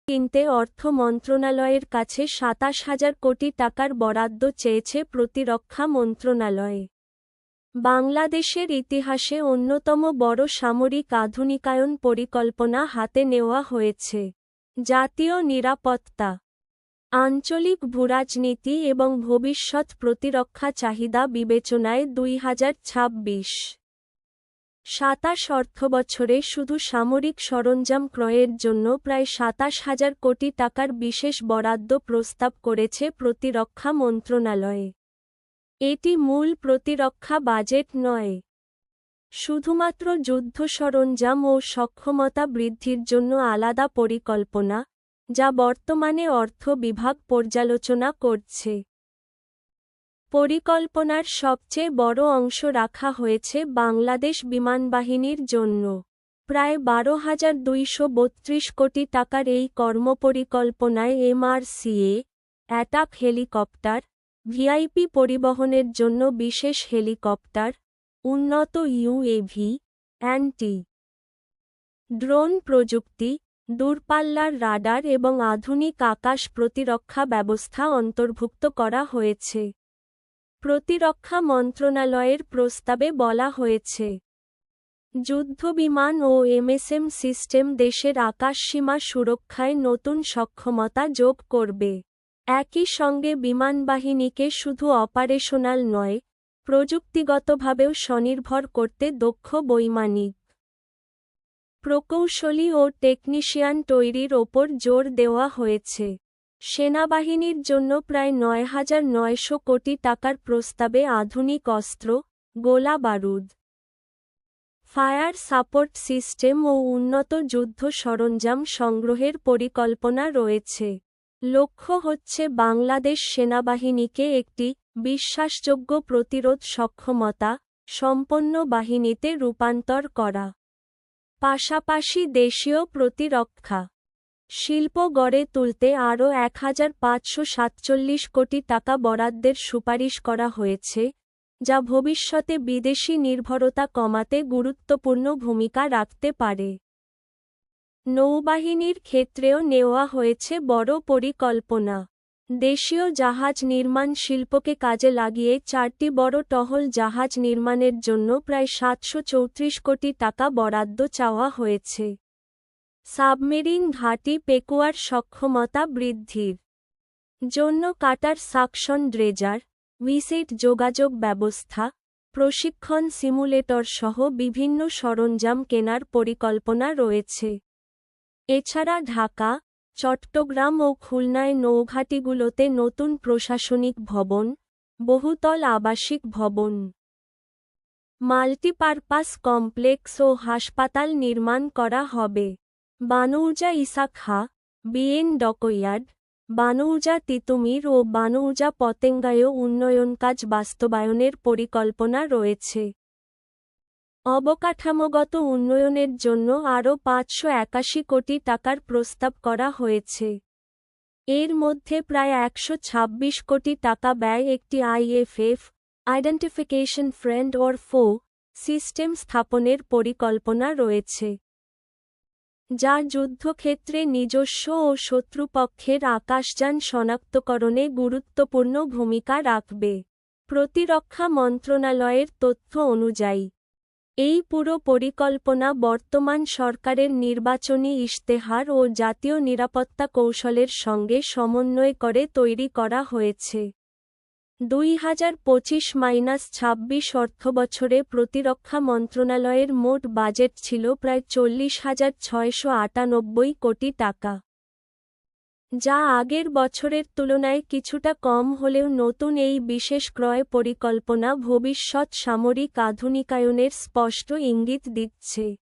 কিনতে অর্থ মন্ত্রণালয়ের কাছে ২৭,০০০ কোটি টাকার বরাদ্দ চেয়েছে প্রতিরক্ষা মন্ত্রণালয়। বাংলাদেশের ইতিহাসে অন্যতম বড় সামরিক আধুনিকায়ন পরিকল্পনা হাতে নেওয়া হয়েছে। জাতীয় নিরাপত্তা, আঞ্চলিক ভূরাজনীতি এবং ভবিষ্যৎ প্রতিরক্ষা চাহিদা বিবেচনায় ২০২৬-২৭ অর্থবছরে শুধু সামরিক সরঞ্জাম ক্রয়ের জন্য প্রায় ২৭,০০০ কোটি টাকার বিশেষ বরাদ্দ প্রস্তাব করেছে প্রতিরক্ষা মন্ত্রণালয়। এটি মূল প্রতিরক্ষা বাজেট নয়, শুধুমাত্র যুদ্ধ সরঞ্জাম ও সক্ষমতা বৃদ্ধির জন্য আলাদা পরিকল্পনা, যা বর্তমানে অর্থ বিভাগ পর্যালোচনা করছে। পরিকল্পনার সবচেয়ে বড় অংশ রাখা হয়েছে বাংলাদেশ বিমানবাহিনীর জন্য। প্রায় ১২,২৩২ কোটি টাকার এই কর্মপরিকল্পনায় এমআরসিএ, অ্যাটাক হেলিকপ্টার, ভিআইপি পরিবহনের জন্য বিশেষ হেলিকপ্টার, উন্নত ইউএভি, অ্যান্টি ড্রোন প্রযুক্তি, দূরপাল্লার রাডার এবং আধুনিক আকাশ প্রতিরক্ষা ব্যবস্থা অন্তর্ভুক্ত করা হয়েছে। প্রতিরক্ষা মন্ত্রণালয়ের প্রস্তাবে বলা হয়েছে, যুদ্ধবিমান ও এমএসএম সিস্টেম দেশের আকাশসীমা সুরক্ষায় নতুন সক্ষমতা যোগ করবে। একই সঙ্গে বিমানবাহিনীকে শুধু অপারেশনাল নয়, প্রযুক্তিগতভাবেও স্বনির্ভর করতে দক্ষ বৈমানিক, প্রকৌশলী ও টেকনিশিয়ান তৈরির ওপর জোর দেওয়া হয়েছে। সেনাবাহিনীর জন্য প্রায় ৯,৯০০ কোটি টাকার প্রস্তাবে আধুনিক অস্ত্র, গোলাবারুদ, ফায়ার সাপোর্ট সিস্টেম ও উন্নত যুদ্ধ সরঞ্জাম সংগ্রহের পরিকল্পনা রয়েছে। লক্ষ্য হচ্ছে বাংলাদেশ সেনাবাহিনীকে একটি বিশ্বাসযোগ্য প্রতিরোধ সক্ষমতা সম্পন্ন বাহিনীতে রূপান্তর করা। পাশাপাশি দেশীয় প্রতিরক্ষা শিল্প গড়ে তুলতে আরও ১,৫৪৭ কোটি টাকা বরাদ্দের সুপারিশ করা হয়েছে, যা ভবিষ্যতে বিদেশি নির্ভরতা কমাতে গুরুত্বপূর্ণ ভূমিকা রাখতে পারে। নৌবাহিনীর ক্ষেত্রেও নেওয়া হয়েছে বড় পরিকল্পনা। দেশীয় জাহাজ নির্মাণ শিল্পকে কাজে লাগিয়ে ৪টি বড় টহল জাহাজ নির্মাণের জন্য প্রায় ৭৩৪ কোটি টাকা বরাদ্দ চাওয়া হয়েছে। সাবমেরিন ঘাঁটি পেকুয়ার সক্ষমতা বৃদ্ধির জন্য কাটার সাকশন ড্রেজার, ভিসেট যোগাযোগ ব্যবস্থা, প্রশিক্ষণ সিমুলেটর সহ বিভিন্ন সরঞ্জাম কেনার পরিকল্পনা রয়েছে। এছাড়া ঢাকা, চট্টগ্রাম ও খুলনায় নৌঘাঁটিগুলোতে নতুন প্রশাসনিক ভবন, বহুতল আবাসিক ভবন, মাল্টিপারপাস কমপ্লেক্স ও হাসপাতাল নির্মাণ করা হবে। বানৌজা ইসাখা, বিএন ডকইয়ার্ড, বানৌজা তিতুমির ও বানৌজা পতেঙ্গায়ও উন্নয়ন কাজ বাস্তবায়নের পরিকল্পনা রয়েছে। অবকাঠামোগত উন্নয়নের জন্য আরও ৫৮১ কোটি টাকার প্রস্তাব করা হয়েছে। এর মধ্যে প্রায় ১২৬ কোটি টাকা ব্যয় একটি আইএফএফ আইডেন্টিফিকেশন ফ্রেন্ড অর ফো সিস্টেম স্থাপনের পরিকল্পনা রয়েছে, যা যুদ্ধক্ষেত্রে নিজস্ব ও শত্রুপক্ষের আকাশযান শনাক্তকরণে গুরুত্বপূর্ণ ভূমিকা রাখবে। প্রতিরক্ষা মন্ত্রণালয়ের তথ্য অনুযায়ী, এই পুরো পরিকল্পনা বর্তমান সরকারের নির্বাচনী ইশতেহার ও জাতীয় নিরাপত্তা কৌশলের সঙ্গে সমন্বয় করে তৈরি করা হয়েছে। ২০২৫-২৬ অর্থবছরে প্রতিরক্ষা মন্ত্রণালয়ের মোট বাজেট ছিল প্রায় ৪০,৬৯৮ কোটি টাকা, যা আগের বছরের তুলনায় কিছুটা কম হলেও নতুন এই বিশেষ ক্রয় পরিকল্পনা ভবিষ্যৎ সামরিক আধুনিকায়নের স্পষ্ট ইঙ্গিত দিচ্ছে।